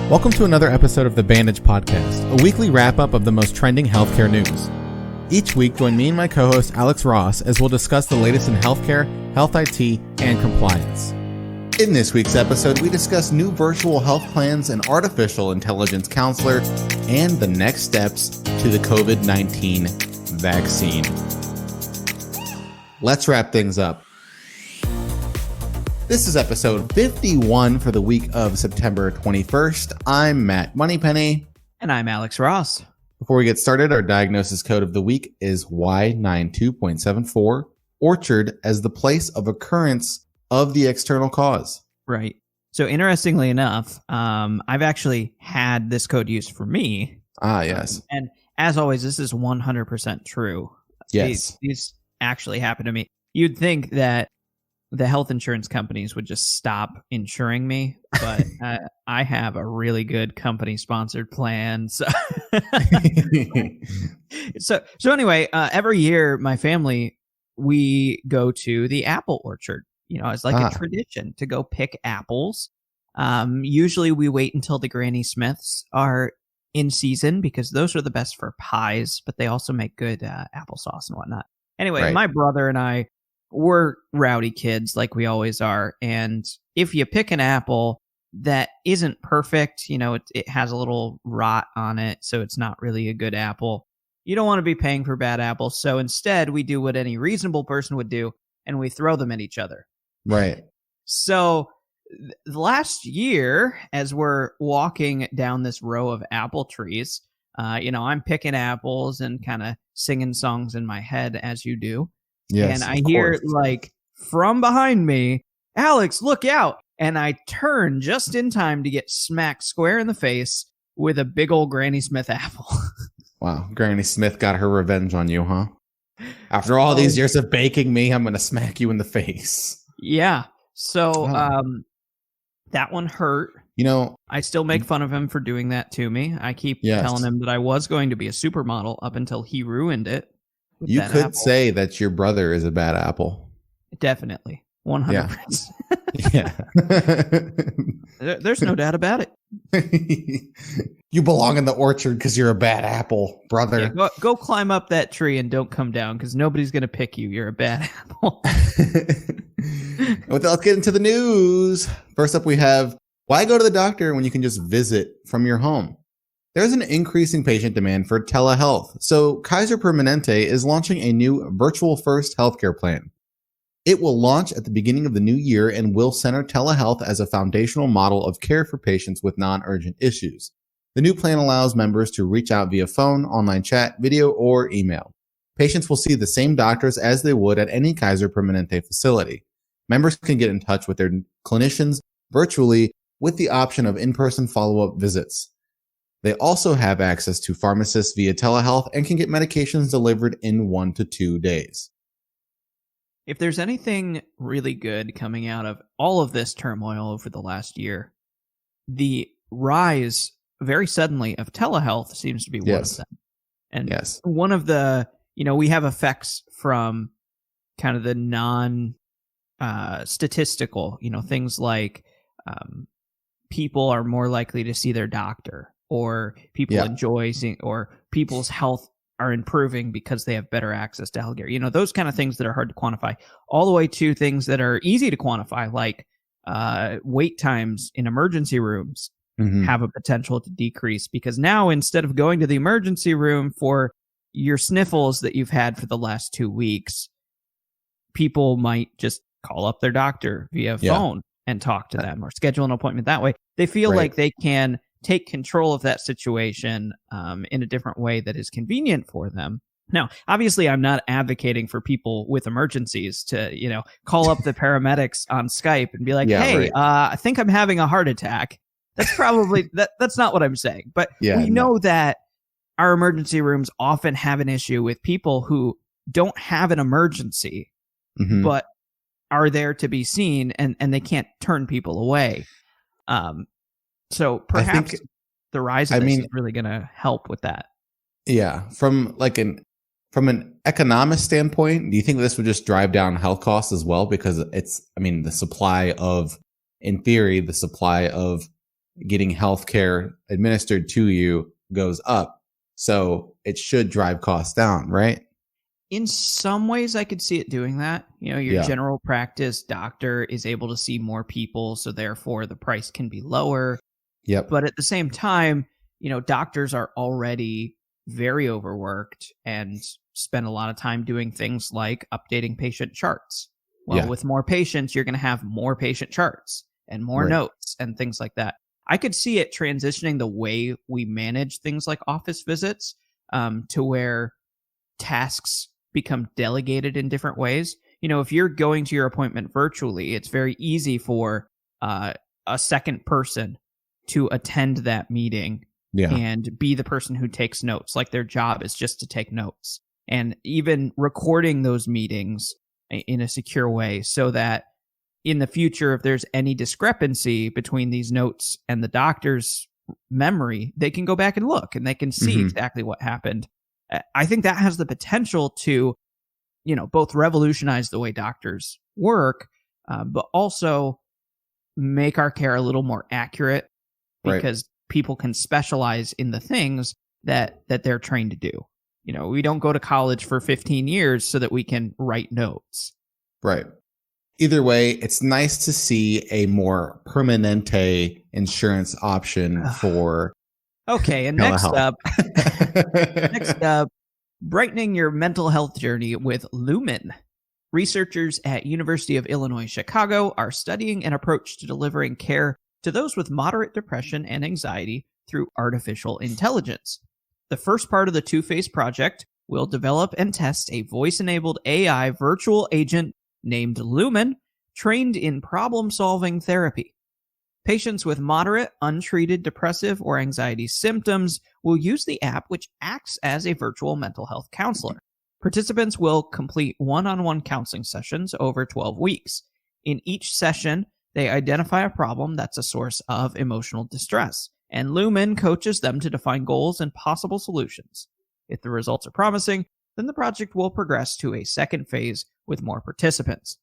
Welcome to another episode of the Bandage Podcast, a weekly wrap-up of the most trending healthcare news. Each week, join me and my co-host Alex Ross as we'll discuss the latest in healthcare, health IT, and compliance. In this week's episode, we discuss new virtual health plans, an artificial intelligence counselor, and the next steps to the COVID-19 vaccine. Let's wrap things up. This is episode 51 for the week of September 21st. I'm Matt Moneypenny. And I'm Alex Ross. Before we get started, our diagnosis code of the week is Y92.74, orchard as the place of occurrence of the external cause. Right. So interestingly enough, I've actually had this code used for me. Ah, yes. And as always, this is 100% true. Yes. These actually happen to me. You'd think that the health insurance companies would just stop insuring me, but I have a really good company-sponsored plan. So, so anyway, every year, my family, we go to the apple orchard. You know, it's like a tradition to go pick apples. Usually we wait until the Granny Smiths are in season because those are the best for pies, but they also make good applesauce and whatnot. Anyway, Right. My brother and I, we're rowdy kids like we always are. And if you pick an apple that isn't perfect, you know, it has a little rot on it, so it's not really a good apple. You don't want to be paying for bad apples. So instead, we do what any reasonable person would do, and we throw them at each other. Right. So last year, as we're walking down this row of apple trees, I'm picking apples and kind of singing songs in my head as you do. Yes. And I hear like from behind me, Alex, look out. And I turn just in time to get smacked square in the face with a big old Granny Smith apple. Wow. Granny Smith got her revenge on you, huh? After all these years of baking me, I'm going to smack you in the face. Yeah. So that one hurt. You know, I still make fun of him for doing that to me. I keep telling him that I was going to be a supermodel up until he ruined it. You could say that your brother is a bad apple. Definitely. 100%. Yeah. There's no doubt about it. You belong in the orchard because you're a bad apple, brother. Yeah, go climb up that tree and don't come down because nobody's going to pick you. You're a bad apple. Let's get into the news. First up, we have, why go to the doctor when you can just visit from your home? There's an increasing patient demand for telehealth, so Kaiser Permanente is launching a new virtual-first healthcare plan. It will launch at the beginning of the new year and will center telehealth as a foundational model of care for patients with non-urgent issues. The new plan allows members to reach out via phone, online chat, video, or email. Patients will see the same doctors as they would at any Kaiser Permanente facility. Members can get in touch with their clinicians virtually with the option of in-person follow-up visits. They also have access to pharmacists via telehealth and can get medications delivered in 1 to 2 days. If there's anything really good coming out of all of this turmoil over the last year, the rise very suddenly of telehealth seems to be one of them. And one of the, we have effects from kind of the non-statistical, things like people are more likely to see their doctor, or people enjoy seeing, or people's health are improving because they have better access to healthcare. Those kind of things that are hard to quantify, all the way to things that are easy to quantify, like wait times in emergency rooms have a potential to decrease, because now instead of going to the emergency room for your sniffles that you've had for the last 2 weeks, people might just call up their doctor via phone and talk to them, or schedule an appointment that way. They feel like they can take control of that situation in a different way that is convenient for them. Now, obviously, I'm not advocating for people with emergencies to, call up the paramedics on Skype and be like, I think I'm having a heart attack. That's probably, that's not what I'm saying. But we know that our emergency rooms often have an issue with people who don't have an emergency, but are there to be seen, and they can't turn people away. So perhaps the rise of this is really going to help with that. Yeah. From an economic standpoint, do you think this would just drive down health costs as well? Because the supply of getting healthcare administered to you goes up. So it should drive costs down, right? In some ways, I could see it doing that. Your general practice doctor is able to see more people, so therefore the price can be lower. Yep. But at the same time, doctors are already very overworked and spend a lot of time doing things like updating patient charts. Well, with more patients, you're going to have more patient charts and more notes and things like that. I could see it transitioning the way we manage things like office visits to where tasks become delegated in different ways. If you're going to your appointment virtually, it's very easy for a second person to attend that meeting and be the person who takes notes. Like their job is just to take notes, and even recording those meetings in a secure way so that in the future, if there's any discrepancy between these notes and the doctor's memory, they can go back and look and they can see exactly what happened. I think that has the potential to, both revolutionize the way doctors work, but also make our care a little more accurate because people can specialize in the things that they're trained to do. We don't go to college for 15 years so that we can write notes. Right. Either way, it's nice to see a more permanente insurance option for Okay, and next up, brightening your mental health journey with Lumen. Researchers at University of Illinois Chicago are studying an approach to delivering care to those with moderate depression and anxiety through artificial intelligence. The first part of the two-phase project will develop and test a voice-enabled AI virtual agent named Lumen, trained in problem-solving therapy. Patients with moderate, untreated depressive or anxiety symptoms will use the app, which acts as a virtual mental health counselor. Participants will complete one-on-one counseling sessions over 12 weeks. In each session, they identify a problem that's a source of emotional distress, and Lumen coaches them to define goals and possible solutions. If the results are promising, then the project will progress to a second phase with more participants.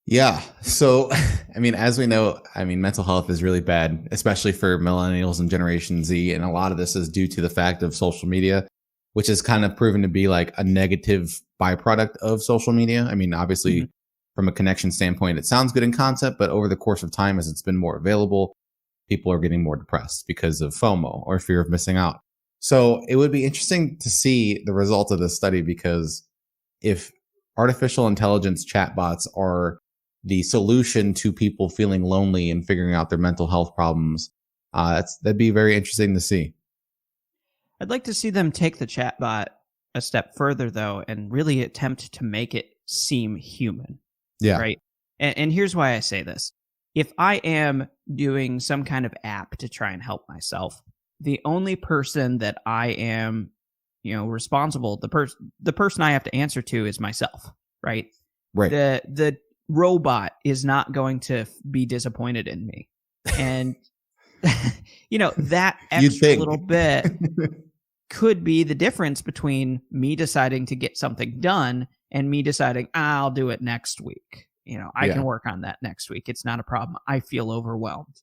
Yeah. So, as we know, mental health is really bad, especially for millennials and Generation Z. And a lot of this is due to the fact of social media, which has kind of proven to be like a negative byproduct of social media. Obviously, from a connection standpoint, it sounds good in concept, but over the course of time, as it's been more available, people are getting more depressed because of FOMO or fear of missing out. So it would be interesting to see the result of this study, because if artificial intelligence chatbots are the solution to people feeling lonely and figuring out their mental health problems, that'd be very interesting to see. I'd like to see them take the chatbot a step further, though, and really attempt to make it seem human. Yeah. Right. And here's why I say this. If I am doing some kind of app to try and help myself, the only person that I am, responsible, the person I have to answer to is myself. Right. Right. The robot is not going to be disappointed in me. And, that extra little bit could be the difference between me deciding to get something done and me deciding, I'll do it next week. I can work on that next week. It's not a problem. I feel overwhelmed.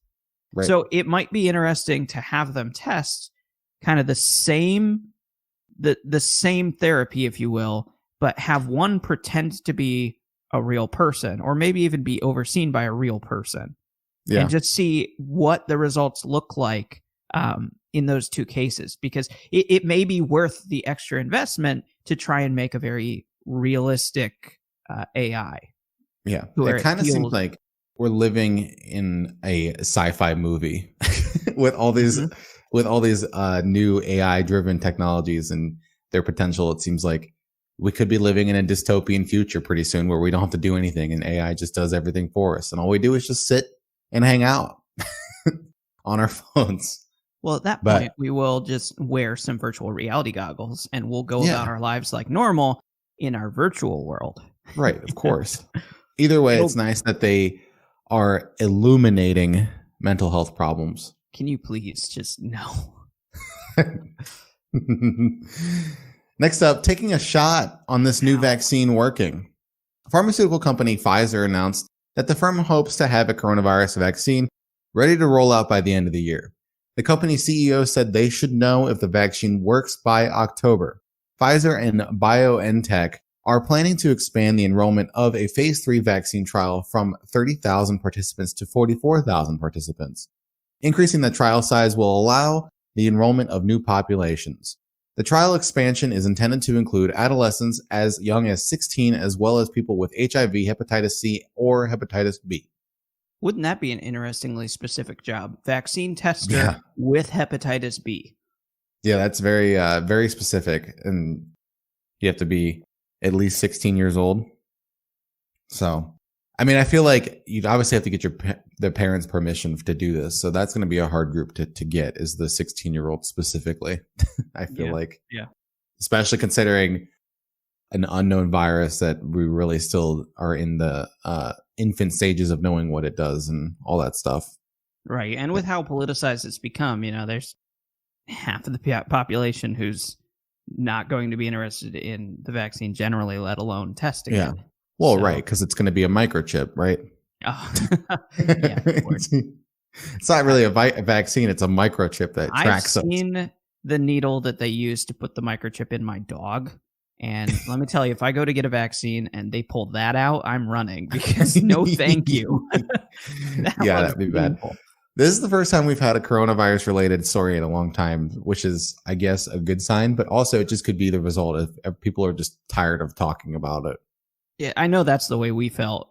Right. So it might be interesting to have them test kind of the same therapy, if you will, but have one pretend to be a real person, or maybe even be overseen by a real person, and just see what the results look like in those two cases, because it may be worth the extra investment to try and make a very realistic AI. Yeah, it kind of seems like we're living in a sci-fi movie with all these new AI-driven technologies and their potential. It seems like we could be living in a dystopian future pretty soon where we don't have to do anything and AI just does everything for us. And all we do is just sit and hang out on our phones. Well, at that point, we will just wear some virtual reality goggles and we'll go about our lives like normal in our virtual world. Right, of course. Either way, it's nice that they are illuminating mental health problems. Can you please just no? Next up, taking a shot on this new vaccine working. Pharmaceutical company Pfizer announced that the firm hopes to have a coronavirus vaccine ready to roll out by the end of the year. The company's CEO said they should know if the vaccine works by October. Pfizer and BioNTech are planning to expand the enrollment of a phase 3 vaccine trial from 30,000 participants to 44,000 participants. Increasing the trial size will allow the enrollment of new populations. The trial expansion is intended to include adolescents as young as 16, as well as people with HIV, hepatitis C, or hepatitis B. Wouldn't that be an interestingly specific job? Vaccine tester with hepatitis B. Yeah, that's very, very specific. And you have to be at least 16 years old. So, I mean, I feel like you'd obviously have to get the parents' permission to do this. So that's going to be a hard group to get, is the 16-year-old specifically. I feel like. Yeah. Especially considering an unknown virus that we really still are in the infant stages of knowing what it does and all that stuff. Right. And with how politicized it's become, there's half of the population who's not going to be interested in the vaccine generally, let alone testing it. Well, right, because it's going to be a microchip, right? Oh, yeah. It's not really a vaccine; it's a microchip that tracks us. I've seen the needle that they use to put the microchip in my dog, and let me tell you, if I go to get a vaccine and they pull that out, I'm running because no, thank you. That'd be bad. This is the first time we've had a coronavirus-related story in a long time, which is, I guess, a good sign, but also it just could be the result of people are just tired of talking about it. Yeah, I know that's the way we felt.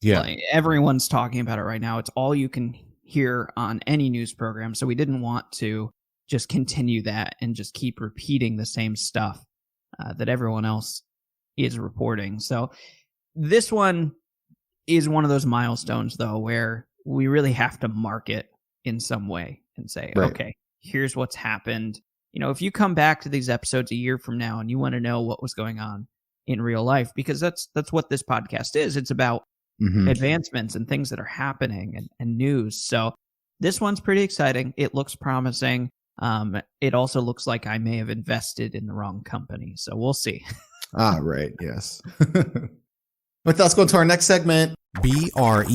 Yeah. Like, everyone's talking about it right now. It's all you can hear on any news program. So we didn't want to just continue that and just keep repeating the same stuff that everyone else is reporting. So this one is one of those milestones, though, where we really have to mark it in some way and say, okay, here's what's happened. If you come back to these episodes a year from now and you want to know what was going on in real life, because that's what this podcast is. It's about advancements and things that are happening and news. So this one's pretty exciting. It looks promising. It also looks like I may have invested in the wrong company. So we'll see. Right. Yes. But let's go to our next segment. BREACH,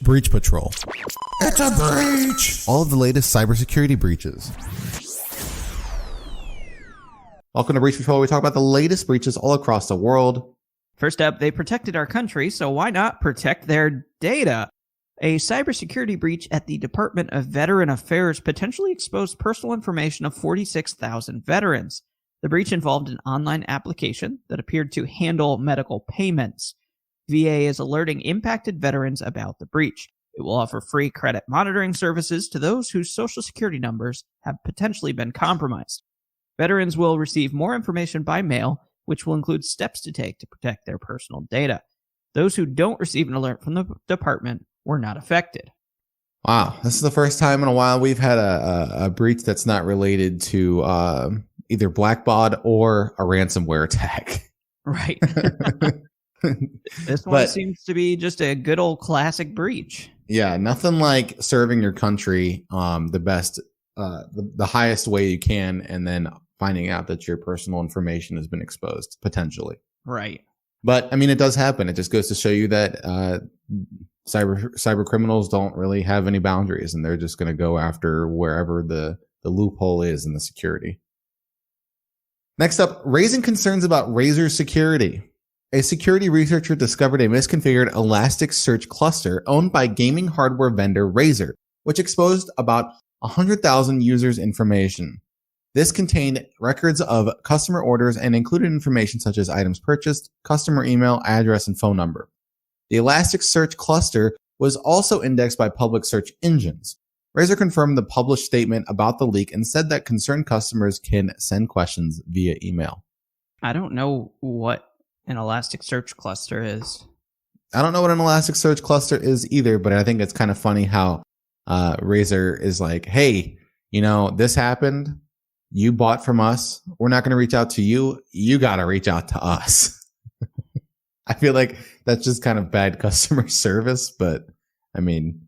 Breach Patrol. It's a breach! All of the latest cybersecurity breaches. Welcome to Breach Patrol. We talk about the latest breaches all across the world. First up, they protected our country, so why not protect their data? A cybersecurity breach at the Department of Veteran Affairs potentially exposed personal information of 46,000 veterans. The breach involved an online application that appeared to handle medical payments. VA is alerting impacted veterans about the breach. It will offer free credit monitoring services to those whose social security numbers have potentially been compromised. Veterans will receive more information by mail, which will include steps to take to protect their personal data. Those who don't receive an alert from the department were not affected. Wow, this is the first time in a while we've had a breach that's not related to either Blackbaud or a ransomware attack. Right. This one seems to be just a good old classic breach. Yeah, nothing like serving your country the best, the highest way you can, and then finding out that your personal information has been exposed, potentially. Right. But, I mean, it does happen. It just goes to show you that cyber criminals don't really have any boundaries, and they're just going to go after wherever the loophole is in the security. Next up, raising concerns about Razr security. A security researcher discovered a misconfigured Elasticsearch cluster owned by gaming hardware vendor Razr, which exposed about 100,000 users' information. This contained records of customer orders and included information such as items purchased, customer email, address, and phone number. The Elasticsearch cluster was also indexed by public search engines. Razr confirmed the published statement about the leak and said that concerned customers can send questions via email. I don't know what an Elasticsearch cluster is. I don't know what an Elasticsearch cluster is either, but I think it's kind of funny how Razr is like, hey, this happened. You bought from us. We're not going to reach out to you. You got to reach out to us. I feel like that's just kind of bad customer service, but I mean,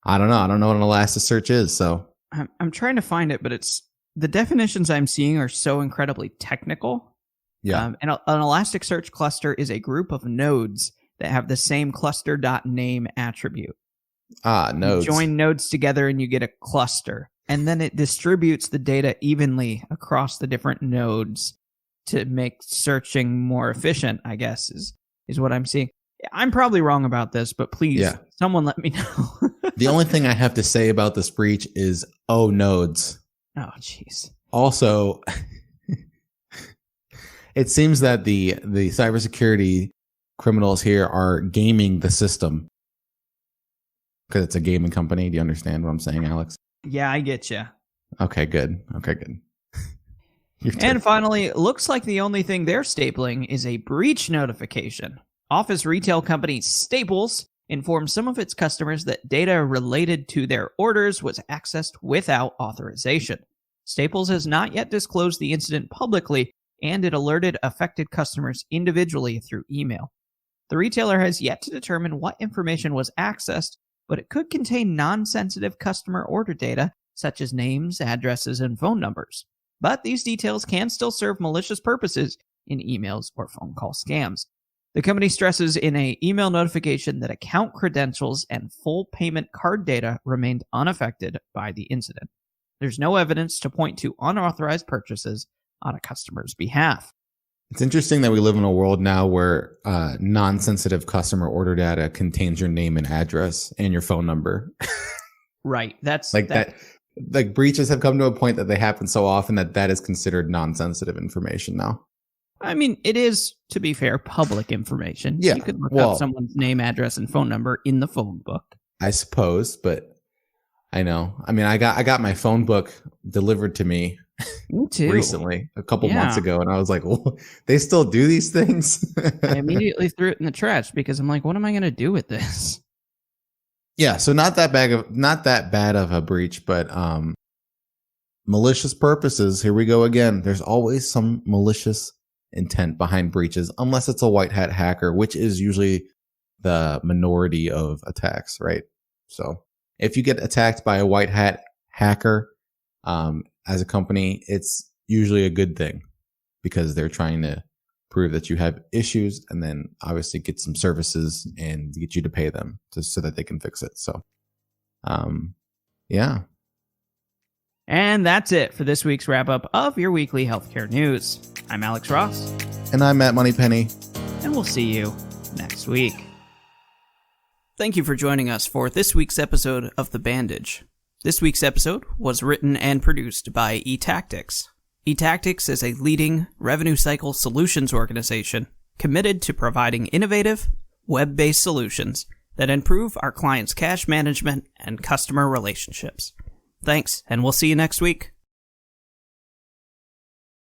I don't know. I don't know what an Elasticsearch is. So I'm trying to find it, but the definitions I'm seeing are so incredibly technical. Yeah. And an Elasticsearch cluster is a group of nodes that have the same cluster.name attribute. Nodes. You join nodes together and you get a cluster. And then it distributes the data evenly across the different nodes to make searching more efficient, I guess, is what I'm seeing. I'm probably wrong about this, but please, someone let me know. The only thing I have to say about this breach is, nodes. Oh, jeez. Also, it seems that the cybersecurity criminals here are gaming the system. Because it's a gaming company. Do you understand what I'm saying, Alex? Yeah, I get you. Okay, good. And finally, it looks like the only thing they're stapling is a breach notification. Office retail company Staples informed some of its customers that data related to their orders was accessed without authorization. Staples has not yet disclosed the incident publicly, and it alerted affected customers individually through email. The retailer has yet to determine what information was accessed, but it could contain non-sensitive customer order data, such as names, addresses, and phone numbers. But these details can still serve malicious purposes in emails or phone call scams. The company stresses in an email notification that account credentials and full payment card data remained unaffected by the incident. There's no evidence to point to unauthorized purchases on a customer's behalf. It's interesting that we live in a world now where non-sensitive customer order data contains your name and address and your phone number. Right. That's that. Like breaches have come to a point that they happen so often that is considered non-sensitive information now. I mean, it is, to be fair, public information. Yeah. You could look up someone's name, address, and phone number in the phone book. I suppose, but I know. I mean, I got my phone book delivered to me recently, a couple months ago, and I was like, well, they still do these things? I immediately threw it in the trash because I'm like, what am I going to do with this? Yeah, so not that bad of a breach, but malicious purposes. Here we go again. There's always some malicious intent behind breaches, unless it's a white hat hacker, which is usually the minority of attacks, right? So if you get attacked by a white hat hacker, as a company, it's usually a good thing because they're trying to prove that you have issues and then obviously get some services and get you to pay them so that they can fix it. So, yeah. And that's it for this week's wrap up of your weekly healthcare news. I'm Alex Ross. And I'm Matt Moneypenny. And we'll see you next week. Thank you for joining us for this week's episode of The Bandage. This week's episode was written and produced by eTactics. eTactics is a leading revenue cycle solutions organization committed to providing innovative, web-based solutions that improve our clients' cash management and customer relationships. Thanks, and we'll see you next week.